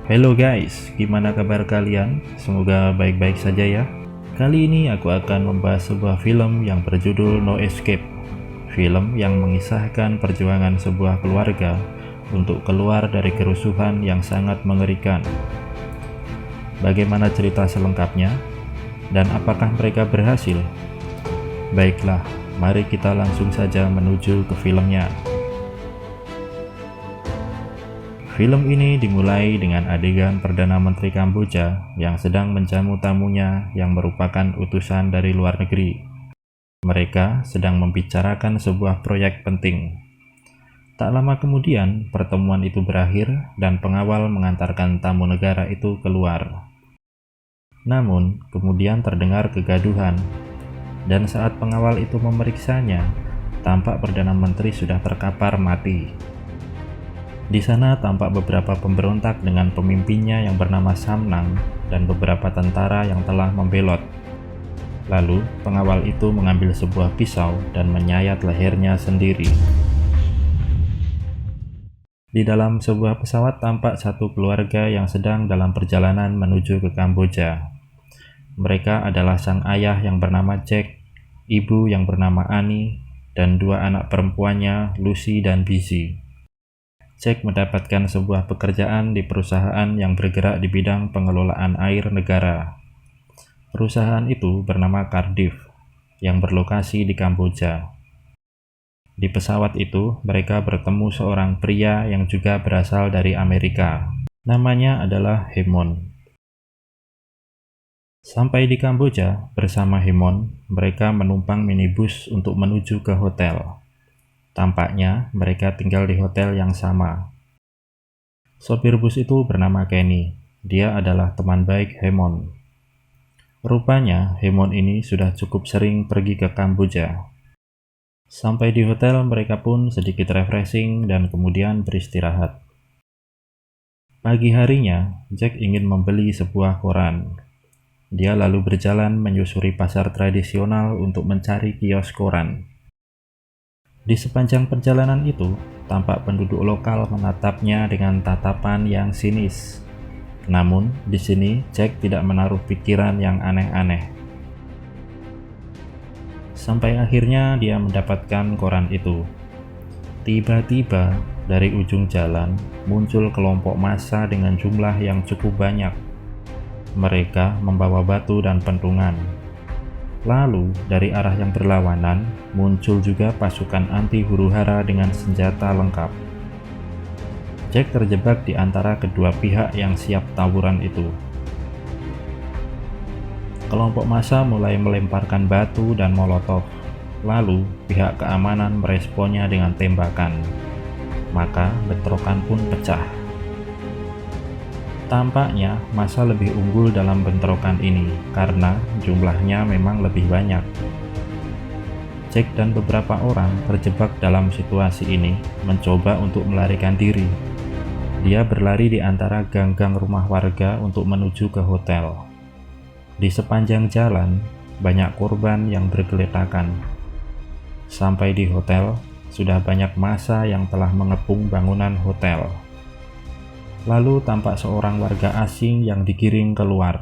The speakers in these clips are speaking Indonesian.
Hello guys, gimana kabar kalian? Semoga baik-baik saja ya. Kali ini aku akan membahas sebuah film yang berjudul No Escape. Film yang mengisahkan perjuangan sebuah keluarga untuk keluar dari kerusuhan yang sangat mengerikan. Bagaimana cerita selengkapnya? Dan apakah mereka berhasil? Baiklah, mari kita langsung saja menuju ke filmnya. Film ini dimulai dengan adegan Perdana Menteri Kamboja yang sedang menjamu tamunya yang merupakan utusan dari luar negeri. Mereka sedang membicarakan sebuah proyek penting. Tak lama kemudian, pertemuan itu berakhir dan pengawal mengantarkan tamu negara itu keluar. Namun, kemudian terdengar kegaduhan, dan saat pengawal itu memeriksanya, tampak Perdana Menteri sudah terkapar mati. Di sana tampak beberapa pemberontak dengan pemimpinnya yang bernama Sam Nang dan beberapa tentara yang telah membelot. Lalu, pengawal itu mengambil sebuah pisau dan menyayat lehernya sendiri. Di dalam sebuah pesawat tampak satu keluarga yang sedang dalam perjalanan menuju ke Kamboja. Mereka adalah sang ayah yang bernama Jack, ibu yang bernama Annie, dan dua anak perempuannya, Lucy dan Busy. Jack mendapatkan sebuah pekerjaan di perusahaan yang bergerak di bidang pengelolaan air negara. Perusahaan itu bernama Cardiff, yang berlokasi di Kamboja. Di pesawat itu, mereka bertemu seorang pria yang juga berasal dari Amerika. Namanya adalah Hemon. Sampai di Kamboja, bersama Hemon, mereka menumpang minibus untuk menuju ke hotel. Tampaknya mereka tinggal di hotel yang sama. Sopir bus itu bernama Kenny. Dia adalah teman baik Hemon. Rupanya Hemon ini sudah cukup sering pergi ke Kamboja. Sampai di hotel, mereka pun sedikit refreshing dan kemudian beristirahat. Pagi harinya, Jack ingin membeli sebuah koran. Dia lalu berjalan menyusuri pasar tradisional untuk mencari kios koran. Di sepanjang perjalanan itu, tampak penduduk lokal menatapnya dengan tatapan yang sinis. Namun, di sini Jack tidak menaruh pikiran yang aneh-aneh. Sampai akhirnya dia mendapatkan koran itu. Tiba-tiba, dari ujung jalan, muncul kelompok massa dengan jumlah yang cukup banyak. Mereka membawa batu dan pentungan. Lalu, dari arah yang berlawanan, muncul juga pasukan anti huru-hara dengan senjata lengkap. Jack terjebak di antara kedua pihak yang siap tawuran itu. Kelompok massa mulai melemparkan batu dan molotov. Lalu, pihak keamanan meresponnya dengan tembakan. Maka, bentrokan pun pecah. Tampaknya massa lebih unggul dalam bentrokan ini karena jumlahnya memang lebih banyak. Jack dan beberapa orang terjebak dalam situasi ini mencoba untuk melarikan diri. Dia berlari di antara gang-gang rumah warga untuk menuju ke hotel. Di sepanjang jalan, banyak korban yang bergeletakan. Sampai di hotel, sudah banyak massa yang telah mengepung bangunan hotel. Lalu tampak seorang warga asing yang digiring keluar.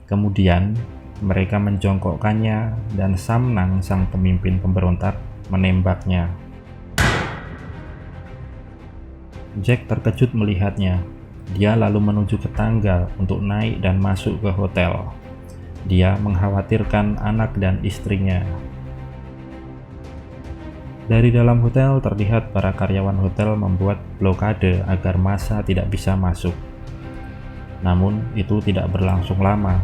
Kemudian, mereka menjongkokkannya dan Sam Nang, sang pemimpin pemberontak, menembaknya. Jack terkejut melihatnya. Dia lalu menuju ke tangga untuk naik dan masuk ke hotel. Dia mengkhawatirkan anak dan istrinya. Dari dalam hotel terlihat para karyawan hotel membuat blokade agar massa tidak bisa masuk. Namun itu tidak berlangsung lama.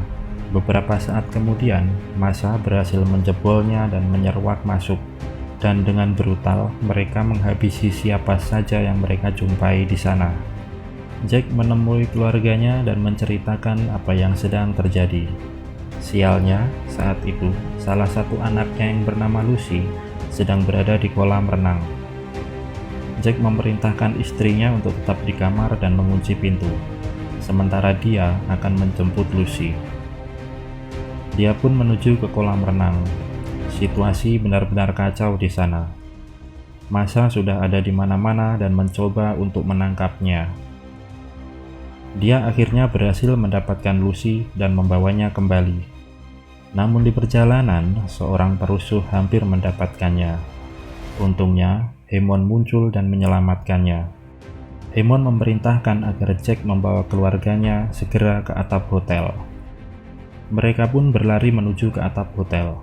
Beberapa saat kemudian, massa berhasil menjebolnya dan menyerwak masuk. Dan dengan brutal, mereka menghabisi siapa saja yang mereka jumpai di sana. Jack menemui keluarganya dan menceritakan apa yang sedang terjadi. Sialnya, saat itu, salah satu anaknya yang bernama Lucy sedang berada di kolam renang. Jack memerintahkan istrinya untuk tetap di kamar dan mengunci pintu, sementara dia akan menjemput Lucy. Dia pun menuju ke kolam renang. Situasi benar-benar kacau di sana. Massa sudah ada di mana-mana dan mencoba untuk menangkapnya. Dia akhirnya berhasil mendapatkan Lucy dan membawanya kembali. Namun di perjalanan, seorang perusuh hampir mendapatkannya. Untungnya, Hammond muncul dan menyelamatkannya. Hammond memerintahkan agar Jack membawa keluarganya segera ke atap hotel. Mereka pun berlari menuju ke atap hotel.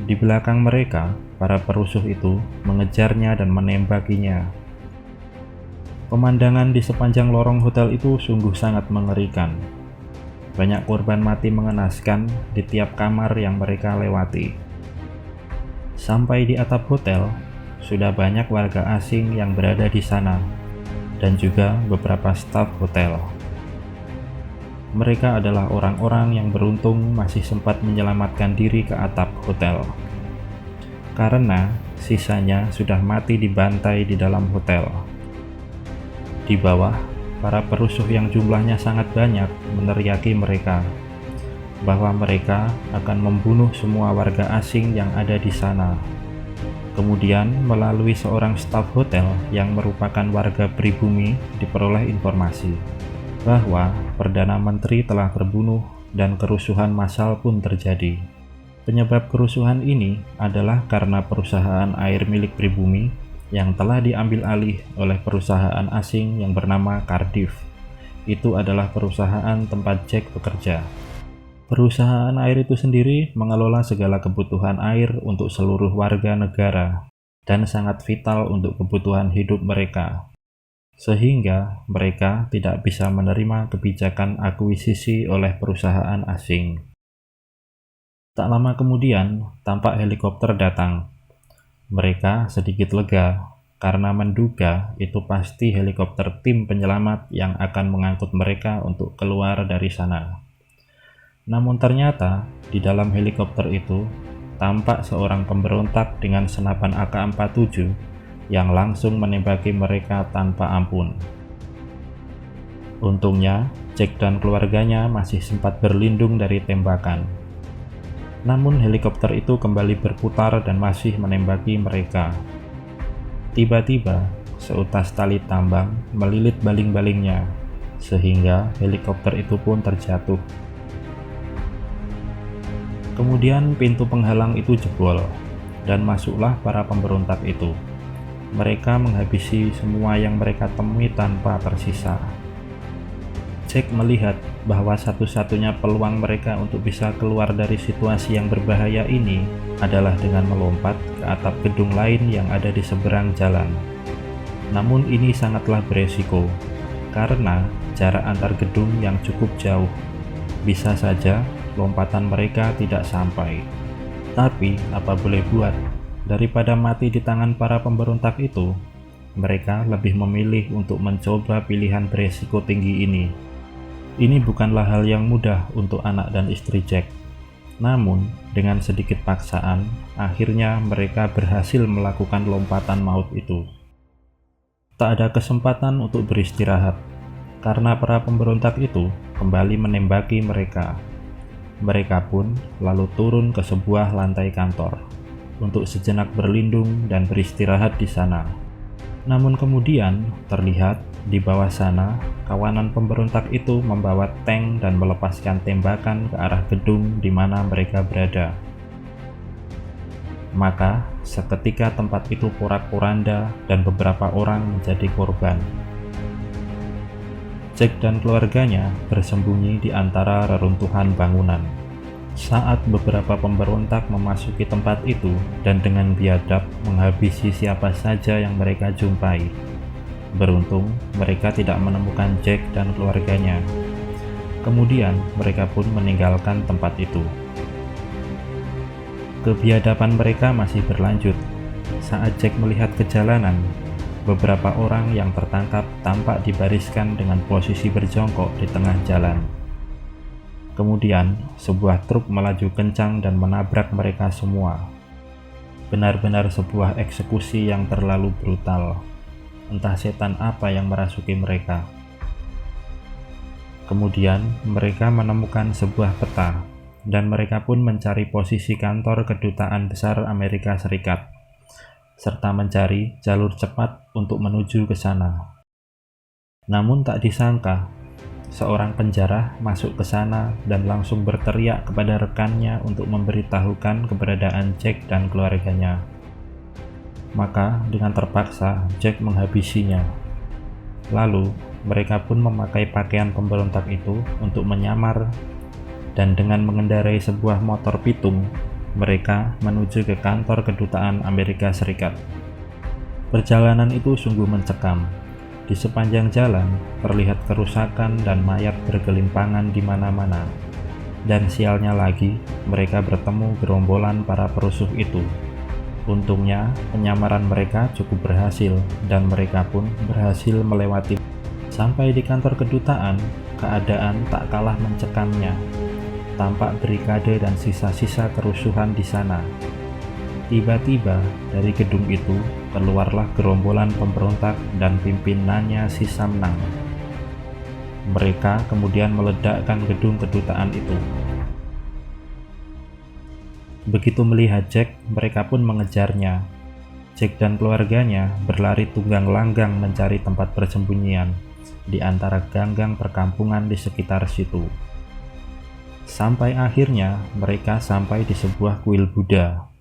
Di belakang mereka, para perusuh itu mengejarnya dan menembakinya. Pemandangan di sepanjang lorong hotel itu sungguh sangat mengerikan. Banyak korban mati mengenaskan di tiap kamar yang mereka lewati. Sampai di atap hotel, sudah banyak warga asing yang berada di sana, dan juga beberapa staf hotel. Mereka adalah orang-orang yang beruntung masih sempat menyelamatkan diri ke atap hotel, karena sisanya sudah mati dibantai di dalam hotel. Di bawah, para perusuh yang jumlahnya sangat banyak meneriaki mereka bahwa mereka akan membunuh semua warga asing yang ada di sana. Kemudian, melalui seorang staf hotel yang merupakan warga pribumi, diperoleh informasi bahwa Perdana Menteri telah terbunuh dan kerusuhan massal pun terjadi. Penyebab kerusuhan ini adalah karena perusahaan air milik pribumi yang telah diambil alih oleh perusahaan asing yang bernama Cardiff. Itu adalah perusahaan tempat Jack bekerja. Perusahaan air itu sendiri mengelola segala kebutuhan air untuk seluruh warga negara dan sangat vital untuk kebutuhan hidup mereka, sehingga mereka tidak bisa menerima kebijakan akuisisi oleh perusahaan asing. Tak lama kemudian, tampak helikopter datang. Mereka sedikit lega karena menduga itu pasti helikopter tim penyelamat yang akan mengangkut mereka untuk keluar dari sana. Namun ternyata di dalam helikopter itu tampak seorang pemberontak dengan senapan AK-47 yang langsung menembaki mereka tanpa ampun. Untungnya, Jack dan keluarganya masih sempat berlindung dari tembakan. Namun helikopter itu kembali berputar dan masih menembaki mereka. Tiba-tiba, seutas tali tambang melilit baling-balingnya, sehingga helikopter itu pun terjatuh. Kemudian pintu penghalang itu jebol, dan masuklah para pemberontak itu. Mereka menghabisi semua yang mereka temui tanpa tersisa. Jack melihat bahwa satu-satunya peluang mereka untuk bisa keluar dari situasi yang berbahaya ini adalah dengan melompat ke atap gedung lain yang ada di seberang jalan. Namun ini sangatlah beresiko, karena jarak antar gedung yang cukup jauh. Bisa saja lompatan mereka tidak sampai. Tapi apa boleh buat, daripada mati di tangan para pemberontak itu, mereka lebih memilih untuk mencoba pilihan beresiko tinggi ini. Ini bukanlah hal yang mudah untuk anak dan istri Jack. Namun, dengan sedikit paksaan, akhirnya mereka berhasil melakukan lompatan maut itu. Tak ada kesempatan untuk beristirahat, karena para pemberontak itu kembali menembaki mereka. Mereka pun lalu turun ke sebuah lantai kantor untuk sejenak berlindung dan beristirahat di sana. Namun kemudian terlihat di bawah sana kawanan pemberontak itu membawa tank dan melepaskan tembakan ke arah gedung di mana mereka berada. Maka seketika tempat itu porak-poranda dan beberapa orang menjadi korban. Jack dan keluarganya bersembunyi di antara reruntuhan bangunan. Saat beberapa pemberontak memasuki tempat itu dan dengan biadab menghabisi siapa saja yang mereka jumpai. Beruntung, mereka tidak menemukan Jack dan keluarganya. Kemudian, mereka pun meninggalkan tempat itu. Kebiadaban mereka masih berlanjut. Saat Jack melihat ke jalanan, beberapa orang yang tertangkap tampak dibariskan dengan posisi berjongkok di tengah jalan. Kemudian, sebuah truk melaju kencang dan menabrak mereka semua. Benar-benar sebuah eksekusi yang terlalu brutal. Entah setan apa yang merasuki mereka. Kemudian, mereka menemukan sebuah peta, dan mereka pun mencari posisi kantor Kedutaan Besar Amerika Serikat. serta mencari jalur cepat untuk menuju ke sana. Namun tak disangka, seorang penjara masuk ke sana dan langsung berteriak kepada rekannya untuk memberitahukan keberadaan Jack dan keluarganya. Maka dengan terpaksa Jack menghabisinya. Lalu mereka pun memakai pakaian pemberontak itu untuk menyamar, dan dengan mengendarai sebuah motor pitung, mereka menuju ke kantor kedutaan Amerika Serikat. Perjalanan itu sungguh mencekam. Di sepanjang jalan terlihat kerusakan dan mayat bergelimpangan di mana-mana. Dan sialnya lagi, mereka bertemu gerombolan para perusuh itu. Untungnya, penyamaran mereka cukup berhasil dan mereka pun berhasil melewati. Sampai di kantor kedutaan, keadaan tak kalah mencekamnya. Tampak barikade dan sisa-sisa kerusuhan di sana. Tiba-tiba dari gedung itu keluarlah gerombolan pemberontak dan pimpinannya si Samnang. Mereka kemudian meledakkan gedung kedutaan itu. Begitu melihat Jack, mereka pun mengejarnya. Jack dan keluarganya berlari tunggang langgang mencari tempat persembunyian di antara ganggang perkampungan di sekitar situ. Sampai akhirnya mereka sampai di sebuah kuil Buddha.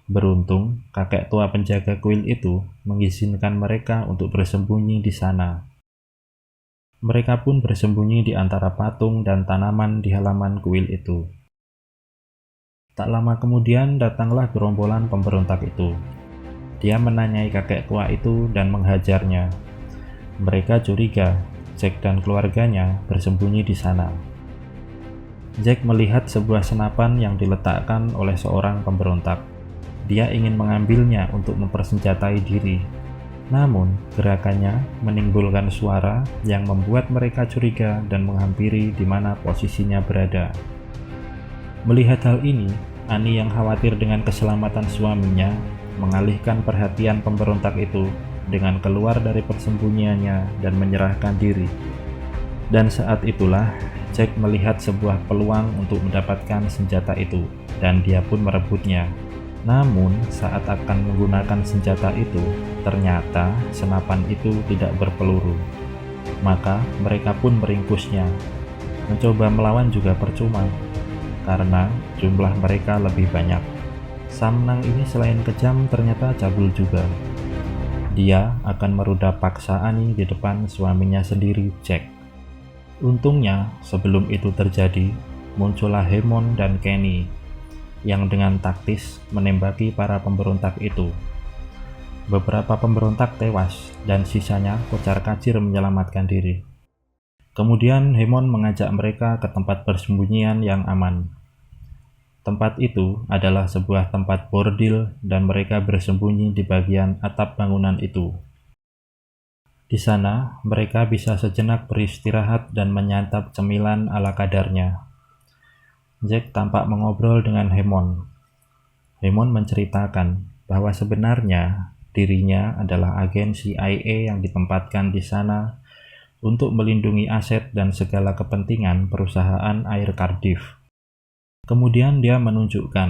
Beruntung, kakek tua penjaga kuil itu mengizinkan mereka untuk bersembunyi di sana. Mereka pun bersembunyi di antara patung dan tanaman di halaman kuil itu. Tak lama kemudian datanglah gerombolan pemberontak itu. Dia menanyai kakek tua itu dan menghajarnya. Mereka curiga Jack dan keluarganya bersembunyi di sana. Jack melihat sebuah senapan yang diletakkan oleh seorang pemberontak. Dia ingin mengambilnya untuk mempersenjatai diri. Namun, gerakannya menimbulkan suara yang membuat mereka curiga dan menghampiri di mana posisinya berada. Melihat hal ini, Ani yang khawatir dengan keselamatan suaminya mengalihkan perhatian pemberontak itu dengan keluar dari persembunyiannya dan menyerahkan diri. Dan saat itulah Jack melihat sebuah peluang untuk mendapatkan senjata itu, dan dia pun merebutnya. Namun, saat akan menggunakan senjata itu, ternyata senapan itu tidak berpeluru. Maka mereka pun meringkusnya. Mencoba melawan juga percuma, karena jumlah mereka lebih banyak. Samnang ini selain kejam ternyata cabul juga. Dia akan meruda paksa Ani di depan suaminya sendiri, Jack. Untungnya, sebelum itu terjadi, muncullah Hemon dan Kenny yang dengan taktis menembaki para pemberontak itu. Beberapa pemberontak tewas dan sisanya kocar-kacir menyelamatkan diri. Kemudian Hemon mengajak mereka ke tempat persembunyian yang aman. Tempat itu adalah sebuah tempat bordil dan mereka bersembunyi di bagian atap bangunan itu. Di sana, mereka bisa sejenak beristirahat dan menyantap cemilan ala kadarnya. Jack tampak mengobrol dengan Hemon. Hemon menceritakan bahwa sebenarnya dirinya adalah agen CIA yang ditempatkan di sana untuk melindungi aset dan segala kepentingan perusahaan air Cardiff. Kemudian dia menunjukkan,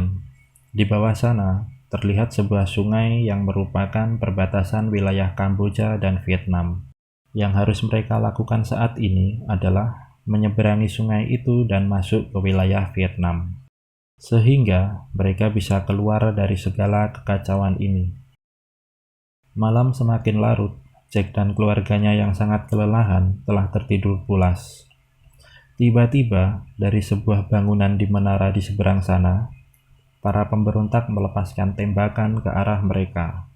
di bawah sana terlihat sebuah sungai yang merupakan perbatasan wilayah Kamboja dan Vietnam. Yang harus mereka lakukan saat ini adalah menyeberangi sungai itu dan masuk ke wilayah Vietnam, sehingga mereka bisa keluar dari segala kekacauan ini. Malam semakin larut, Jack dan keluarganya yang sangat kelelahan telah tertidur pulas. Tiba-tiba, dari sebuah bangunan di menara di seberang sana, para pemberontak melepaskan tembakan ke arah mereka.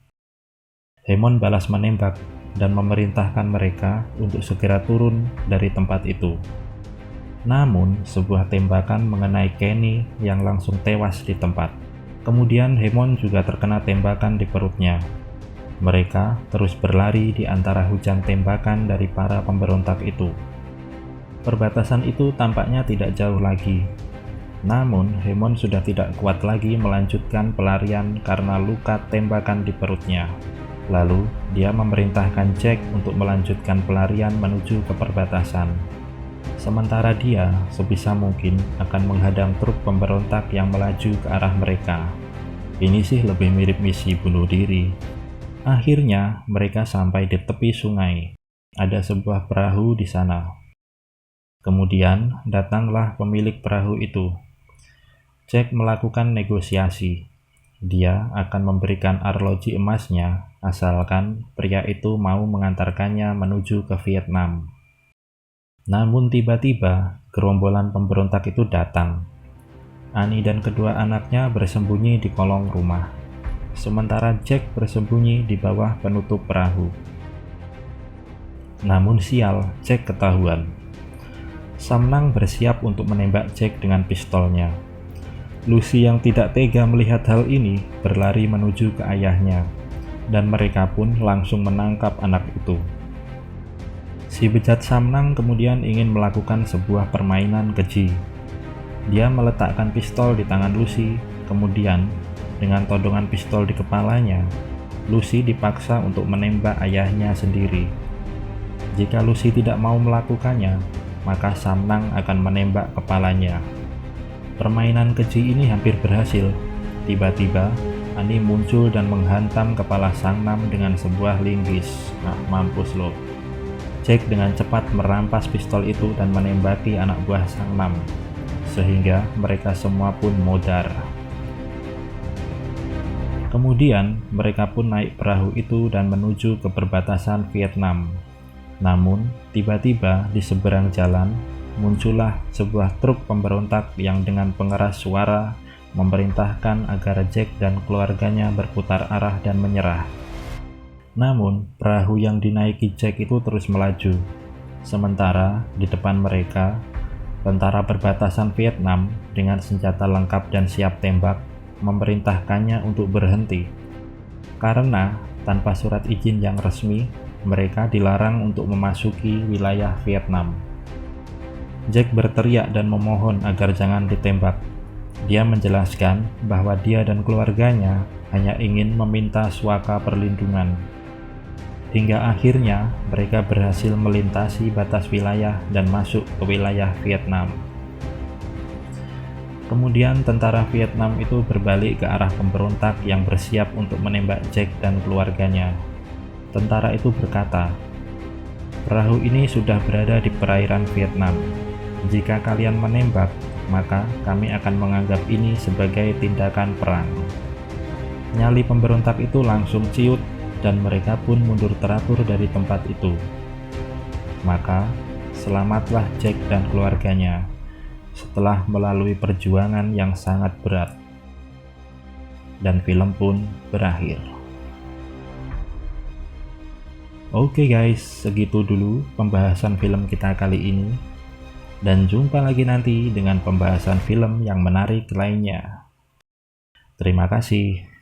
Hemon balas menembak dan memerintahkan mereka untuk segera turun dari tempat itu. Namun, sebuah tembakan mengenai Kenny yang langsung tewas di tempat. Kemudian Hemon juga terkena tembakan di perutnya. Mereka terus berlari di antara hujan tembakan dari para pemberontak itu. Perbatasan itu tampaknya tidak jauh lagi. Namun, Hemon sudah tidak kuat lagi melanjutkan pelarian karena luka tembakan di perutnya. Lalu, dia memerintahkan Jack untuk melanjutkan pelarian menuju ke perbatasan. Sementara dia sebisa mungkin akan menghadang truk pemberontak yang melaju ke arah mereka. Ini sih lebih mirip misi bunuh diri. Akhirnya, mereka sampai di tepi sungai. Ada sebuah perahu di sana. Kemudian, datanglah pemilik perahu itu. Jack melakukan negosiasi. Dia akan memberikan arloji emasnya, asalkan pria itu mau mengantarkannya menuju ke Vietnam. Namun tiba-tiba, gerombolan pemberontak itu datang. Annie dan kedua anaknya bersembunyi di kolong rumah, sementara Jack bersembunyi di bawah penutup perahu. Namun sial, Jack ketahuan. Sam Nang bersiap untuk menembak Jack dengan pistolnya. Lucy yang tidak tega melihat hal ini berlari menuju ke ayahnya, dan mereka pun langsung menangkap anak itu. Si bejat Sam Nang kemudian ingin melakukan sebuah permainan keji. Dia meletakkan pistol di tangan Lucy, kemudian dengan todongan pistol di kepalanya, Lucy dipaksa untuk menembak ayahnya sendiri. Jika Lucy tidak mau melakukannya, maka Sam Nang akan menembak kepalanya. Permainan keji ini hampir berhasil. Tiba-tiba, Annie muncul dan menghantam kepala Sang Nam dengan sebuah linggis. Nah, mampus lo. Jack dengan cepat merampas pistol itu dan menembaki anak buah Sang Nam, sehingga mereka semua pun modar. Kemudian, mereka pun naik perahu itu dan menuju ke perbatasan Vietnam. Namun, tiba-tiba di seberang jalan, muncullah sebuah truk pemberontak yang dengan pengeras suara memerintahkan agar Jack dan keluarganya berputar arah dan menyerah. Namun, perahu yang dinaiki Jack itu terus melaju. Sementara di depan mereka, tentara perbatasan Vietnam dengan senjata lengkap dan siap tembak memerintahkannya untuk berhenti. Karena tanpa surat izin yang resmi, mereka dilarang untuk memasuki wilayah Vietnam. Jack berteriak dan memohon agar jangan ditembak. Dia menjelaskan bahwa dia dan keluarganya hanya ingin meminta suaka perlindungan. Hingga akhirnya mereka berhasil melintasi batas wilayah dan masuk ke wilayah Vietnam. Kemudian tentara Vietnam itu berbalik ke arah pemberontak yang bersiap untuk menembak Jack dan keluarganya. Tentara itu berkata, "Perahu ini sudah berada di perairan Vietnam. Jika kalian menembak, maka kami akan menganggap ini sebagai tindakan perang." Nyali pemberontak itu langsung ciut dan mereka pun mundur teratur dari tempat itu. Maka, selamatlah Jack dan keluarganya setelah melalui perjuangan yang sangat berat. Dan film pun berakhir. Oke guys, segitu dulu pembahasan film kita kali ini. Dan jumpa lagi nanti dengan pembahasan film yang menarik lainnya. Terima kasih.